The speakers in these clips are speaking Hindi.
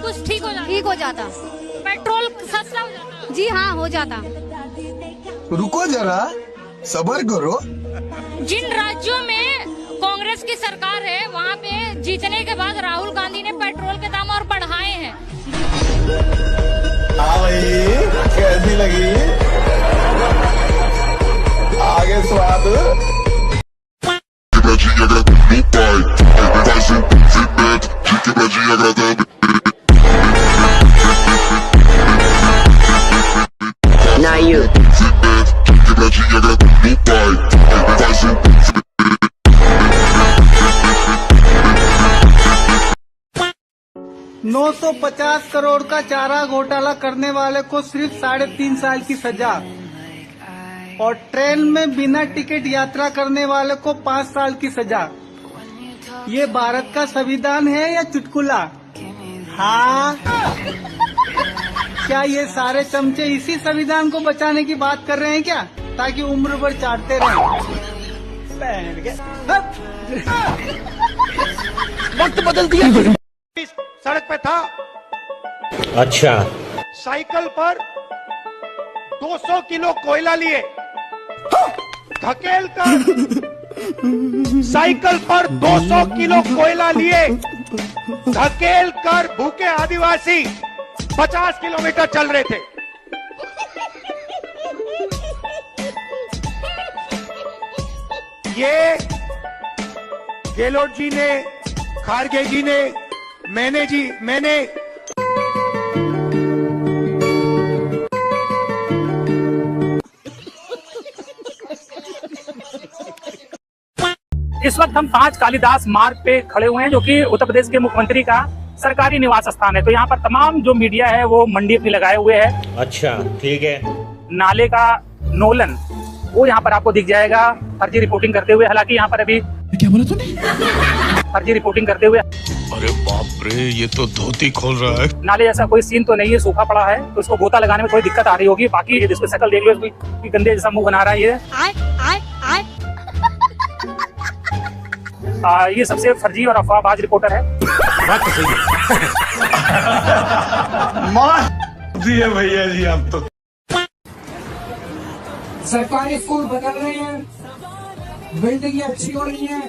कुछ ठीक हो जाता? ठीक हो जाता। पेट्रोल सस्ता हो जाता? जी हाँ, हो जाता। रुको जरा, सब्र करो। जिन राज्यों में कांग्रेस की सरकार है वहाँ पे जीतने के बाद राहुल गांधी ने पेट्रोल के दाम और बढ़ाए हैं। कैसी लगी? आगे स्वाद। Now you. $950 करोड़ का चारा घोटाला करने वाले को सिर्फ 3.5 साल की सजा और ट्रेन में बिना टिकट यात्रा करने वाले को 5 साल की सजा। ये भारत का संविधान है या चुटकुला? हाँ, क्या ये सारे चमचे इसी संविधान को बचाने की बात कर रहे हैं क्या, ताकि उम्र भर चाटते रहें? वक्त बदल दिया। सड़क पे था, अच्छा, साइकिल पर 200 किलो कोयला लिए, धकेल कर साइकिल पर 200 किलो कोयला लिए धकेल कर भूखे आदिवासी 50 किलोमीटर चल रहे थे। ये गहलोत जी ने, खारगे जी ने, मैंने इस वक्त हम 5 कालिदास मार्ग पे खड़े हुए हैं, जो कि उत्तर प्रदेश के मुख्यमंत्री का सरकारी निवास स्थान है। तो यहाँ पर तमाम जो मीडिया है वो मंडी अपनी लगाए हुए है। अच्छा, ठीक है। नाले का नोलन वो यहाँ पर आपको दिख जाएगा फर्जी रिपोर्टिंग करते हुए। हालांकि यहाँ पर अभी क्या बोला तूने? फर्जी रिपोर्टिंग करते हुए। अरे बाप रे, ये तो धोती खोल रहा है। नाले जैसा कोई सीन तो नहीं है, सूखा पड़ा है, तो इसको गोता लगाने में थोड़ी दिक्कत आ रही होगी। बाकी जिसको शक्ल देख लो, इसको गंदे जैसा मुंह बना रहा है ये सबसे फर्जी और अफवाहबाज रिपोर्टर है। बात तो सही है भैया जी, आप तो। सरकारी स्कूल बदल रहे हैं, बिल्डिंग अच्छी हो रही है,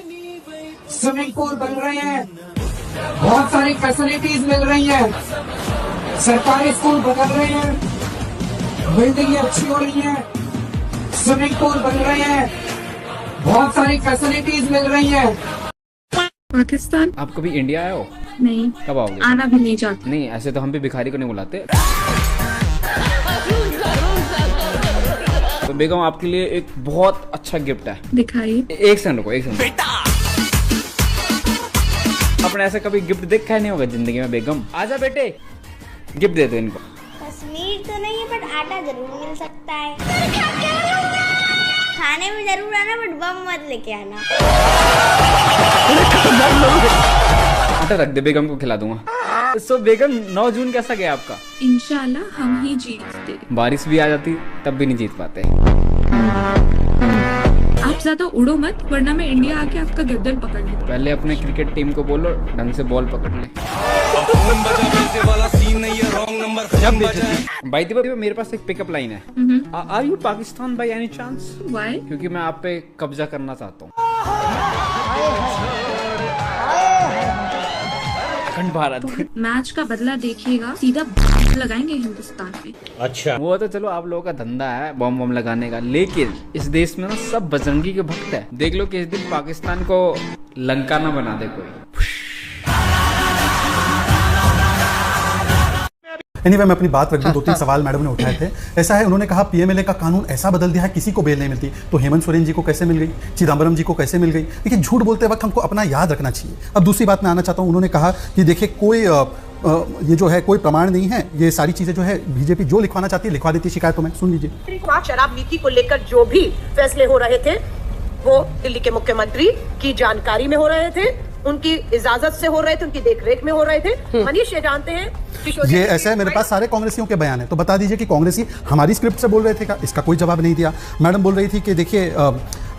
स्विमिंग पूल बन रहे हैं, बहुत सारी फैसिलिटीज मिल रही हैं। सरकारी स्कूल बदल रहे हैं, बिल्डिंग अच्छी हो रही है, स्विमिंग पूल बन रहे हैं, बहुत सारी फैसिलिटीज मिल रही हैं। पाकिस्तान। आप कभी इंडिया आए हो? नहीं। कब आओगे? आना भी नहीं चाहती। नहीं, ऐसे तो हम भी भिखारी को नहीं बुलाते। तो बेगम, आपके लिए एक बहुत अच्छा गिफ्ट है। दिखाइए। एक सेकंड रुको, एक सेकंड। आपने ऐसा कभी गिफ्ट देखा नहीं होगा जिंदगी में बेगम। आजा बेटे, गिफ्ट दे दो इनको। तस्वीर तो नहीं है, बट आटा जरूर मिल सकता है। खाने में जरूर आना, बट बम मत लेके आना। आटा रख दे, बेगम को खिला दूंगा। सो बेगम, 9 जून कैसा गया आपका? इंशाल्लाह हम ही जीतते। बारिश भी आ जाती तब भी नहीं जीत पाते। आप ज्यादा उड़ो मत, वरना मैं इंडिया आके आपका गर्दन पकड़ लूं। पहले अपने क्रिकेट टीम को बोलो ढंग से बॉल पकड़ ले। भाई मेरे पास एक पिकअप लाइन है। Are you Pakistan by any chance? Why? क्योंकि मैं आप पे कब्जा करना चाहता हूँ। अखंड भारत। मैच का बदला देखिएगा, सीधा लगाएंगे हिंदुस्तान में। अच्छा, वो तो चलो आप लोगों का धंधा है बम बम लगाने का, लेकिन इस देश में ना सब बजरंगी के भक्त है। देख लो कि इस दिन पाकिस्तान को लंका ना बना दे कोई। एनीवे, मैं अपनी बात रख दूं। 2-3 सवाल मैडम ने उठाए थे। ऐसा है, उन्होंने कहा पीएमएलए का कानून ऐसा बदल दिया है किसी को बेल नहीं मिलती। तो हेमंत सोरेन जी को कैसे मिल गई, चिदम्बरम जी को कैसे मिल गई? देखिए, झूठ बोलते वक्त हमको अपना याद रखना चाहिए। अब दूसरी बात मैं आना चाहता हूँ। उन्होंने कहा कि देखिए कोई ये जो है कोई प्रमाण नहीं है, ये सारी चीजें जो है बीजेपी जो लिखवाना चाहती है लिखवा देती है शिकायतों में। सुन लीजिए। शराब नीति को लेकर जो भी फैसले हो रहे थे वो दिल्ली के मुख्यमंत्री की जानकारी में हो रहे थे, उनकी इजाजत से हो रहे थे, उनकी देखरेख में हो रहे थे। मनीष ये जानते हैं, ये ऐसा है, मेरे पास सारे कांग्रेसियों के बयान है, तो बता दीजिए कि कांग्रेसी हमारी स्क्रिप्ट से बोल रहे थे क्या? इसका कोई जवाब नहीं दिया। मैडम बोल रही थी कि देखिए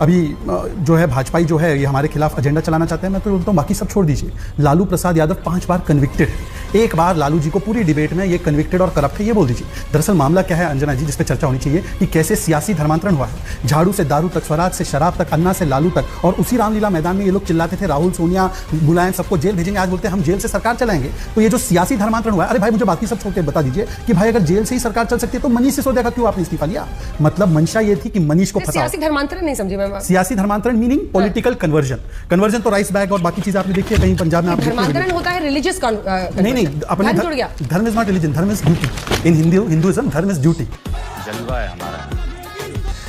अभी जो है भाजपाई जो है ये हमारे खिलाफ एजेंडा चलाना चाहते हैं। मैं तो बोलता हूँ बाकी सब छोड़ दीजिए। लालू प्रसाद यादव 5 बार कन्विक्टेड है। एक बार लालू जी को पूरी डिबेट में ये कन्विक्टेड और करप्ट है ये बोल दीजिए। दरअसल मामला क्या है अंजना जी, जिस पे चर्चा होनी चाहिए कि कैसे सियासी धर्मांतरण हुआ है। झाड़ू से दारू तक, स्वराज से शराब तक, अन्ना से लालू तक, और उसी रामलीला मैदान में ये लोग चिल्लाते थे राहुल, सोनिया, मुलायम सबको जेल भेजेंगे, आज बोलते हैं हम जेल से सरकार चलाएंगे। तो ये जो सियासी धर्मांतरण हुआ है, अरे भाई मुझे बाकी सब छोड़ के बता दीजिए कि भाई अगर जेल से ही सरकार चल सकती है तो मनीष सिसोदिया का क्यों आपने इस्तीफा लिया? मतलब मंशा ये थी कि मनीष को फंसाओ। सियासी धर्मांतरण नहीं समझी मैं। सियासी धर्मांतरण मीनिंग पॉलिटिकल कन्वर्जन। कन्वर्जन तो राइस बैग और बाकी चीजें आपने देखी है कहीं पंजाब में। आप धर्मांतरण होता है रिलीजियस नहीं, अपने धर्म इज नॉट रिलीजन, धर्म इज ड्यूटी। इन हिंदुइज्म धर्म इज ड्यूटी। जलवा है हमारा।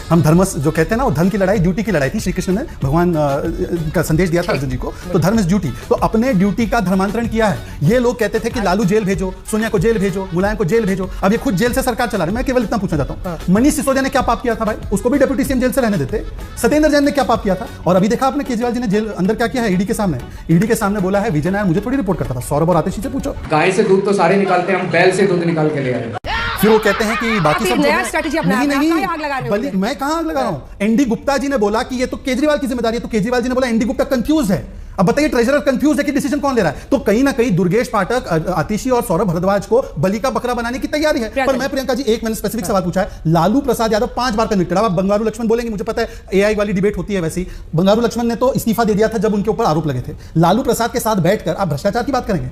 हम धर्म जो कहते हैं ना, वो धर्म की लड़ाई ड्यूटी की लड़ाई थी। श्री कृष्ण ने भगवान का संदेश दिया था अर्जुन जी को, तो धर्म इज ड्यूटी। तो अपने ड्यूटी का धर्मांतरण किया है। ये लोग कहते थे कि लालू जेल भेजो, सोनिया को जेल भेजो, मुलायम को जेल भेजो। अब ये खुद जेल से सरकार चला रहे। मैं केवल इतना पूछना चाहता हूँ, मनीष सिसोदिया ने क्या पाप किया था भाई? उसको भी डिप्टी सीएम जेल से रहने देते। सत्येंद्र जैन ने क्या पाप किया था? और अभी देखा आपने केजरीवाल जी ने जेल अंदर क्या किया है ईडी के सामने। ईडी के सामने बोला है विजय नायर मुझे थोड़ी रिपोर्ट करता था, सौरभ और आतिशी से पूछो। गाय से दूध तो सारे निकालते हैं, हम बैल से दूध निकाल के ले आए। फिर वो कहते हैं कि बाकी सब नया स्ट्रेटजी अपना नहीं, आग लगा रहे हो। मैं कहां आग लगा रहा हूं? एनडी गुप्ता जी ने बोला कि ये तो केजरीवाल की जिम्मेदारी है, तो केजरीवाल जी ने बोला एनडी गुप्ता कंफ्यूज है। अब बताइए ट्रेजरर कंफ्यूज है कि डिसीजन कौन ले रहा है? तो कहीं ना कहीं दुर्गेश पाठक, आतिशी और सौरभ भारद्वाज को बलि का बकरा बनाने की तैयारी है। पर मैं प्रियंका जी एक मैंने स्पेसिफिक सवाल पूछा है, लालू प्रसाद यादव 5 बार कन्विक्टेड। अब बंगारू लक्ष्मण बोलेंगे, मुझे पता है एआई वाली डिबेट होती है वैसी। बंगारू लक्ष्मण ने तो इस्तीफा दे दिया था जब उनके ऊपर आरोप लगे थे। लालू प्रसाद के साथ बैठकर आप भ्रष्टाचार की बात करेंगे?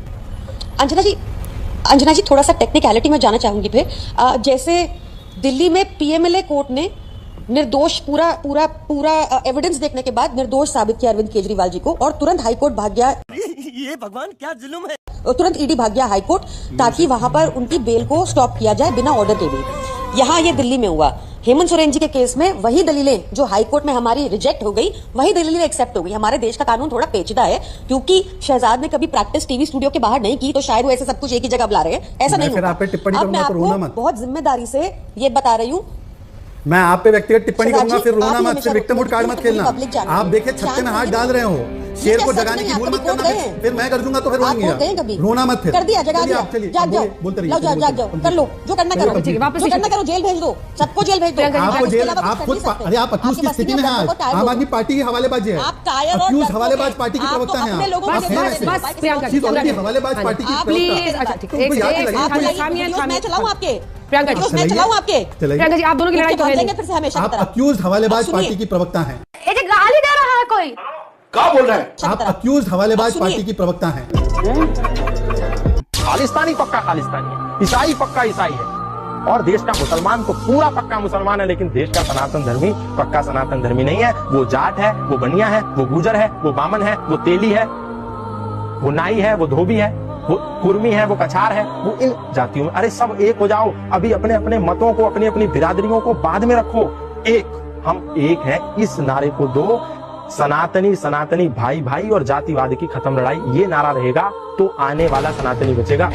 अंजना जी थोड़ा सा टेक्निकलिटी में जाना चाहूंगी फिर। जैसे दिल्ली में पीएमएलए कोर्ट ने निर्दोष पूरा एविडेंस देखने के बाद निर्दोष साबित किया अरविंद केजरीवाल जी को, और तुरंत हाईकोर्ट भाग गया। ये भगवान क्या जुल्म है। तुरंत ईडी भाग गया हाईकोर्ट ताकि वहां पर उनकी बेल को स्टॉप किया जाए बिना ऑर्डर के भी। यहाँ ये दिल्ली में हुआ। हेमंत सोरेन जी के केस में वही दलीलें जो हाईकोर्ट में हमारी रिजेक्ट हो गई, वही दलीलें एक्सेप्ट हो गई। हमारे देश का कानून थोड़ा पेचीदा है, क्योंकि शहजाद ने कभी प्रैक्टिस टीवी स्टूडियो के बाहर नहीं की, तो शायद वो ऐसे सब कुछ एक ही जगह बुला रहे हैं। ऐसा नहीं होगा। अब मैं आपको बहुत जिम्मेदारी से ये बता रही हूँ, मैं आप पे व्यक्तिगत टिप्पणी करूंगा, फिर रोना मत, फिर विक्टिमहुड कार्ड मत खेलना। आप देखिए छत्ते में हाथ डाल रहे हो, शेर को जगाने की भूल मत करना। फिर मैं कर दूंगा तो फिर रोना मत, फिर कर दिया, जगा दिया, जाग जाओ, बोलते रहिए, जाओ, कर लो जो करना करो, जो करना करो, जेल भेज दो, सबको जेल भेज दो। आपको जेल, आप खुद, अरे आप अक्यूज की स्थिति में हैं। आम आदमी पार्टी की हवालेबाजी है, अक्यूज हवालेबाज पार्टी की प्रवक्ता हैं आप। हवालेबाज पार्टी की मैं चलाऊं आपके प्रियंका जी, मैं चलाऊं आपके प्रियंका जी, आप दोनों की लड़ाई तो है नहीं। फिर से हमेशा आप अक्यूज हवालेबाज पार्टी की प्रवक्ता हैं। ये गाली दे रहा है कोई, क्या बोल रहे हैं आप? अक्यूज हवालेबाज पार्टी की प्रवक्ता हैं। खालिस्तानी पक्का खालिस्तानी है, ईसाई पक्का ईसाई है, और देश का मुसलमान तो पूरा पक्का मुसलमान है, लेकिन देश का सनातन धर्मी पक्का सनातन धर्मी नहीं है। वो जाट है, वो बनिया है, वो गुजर है, वो बामन है, वो तेली है, वो नाई है, वो धोबी है, वो कुर्मी है, वो कछार है, वो इन जातियों में। अरे सब एक हो जाओ। अभी अपने अपने मतों को, अपनी अपनी बिरादरियों को बाद में रखो। एक हम एक हैं, इस नारे को दो। सनातनी सनातनी भाई भाई और जातिवाद की खत्म लड़ाई, ये नारा रहेगा तो आने वाला सनातनी बचेगा।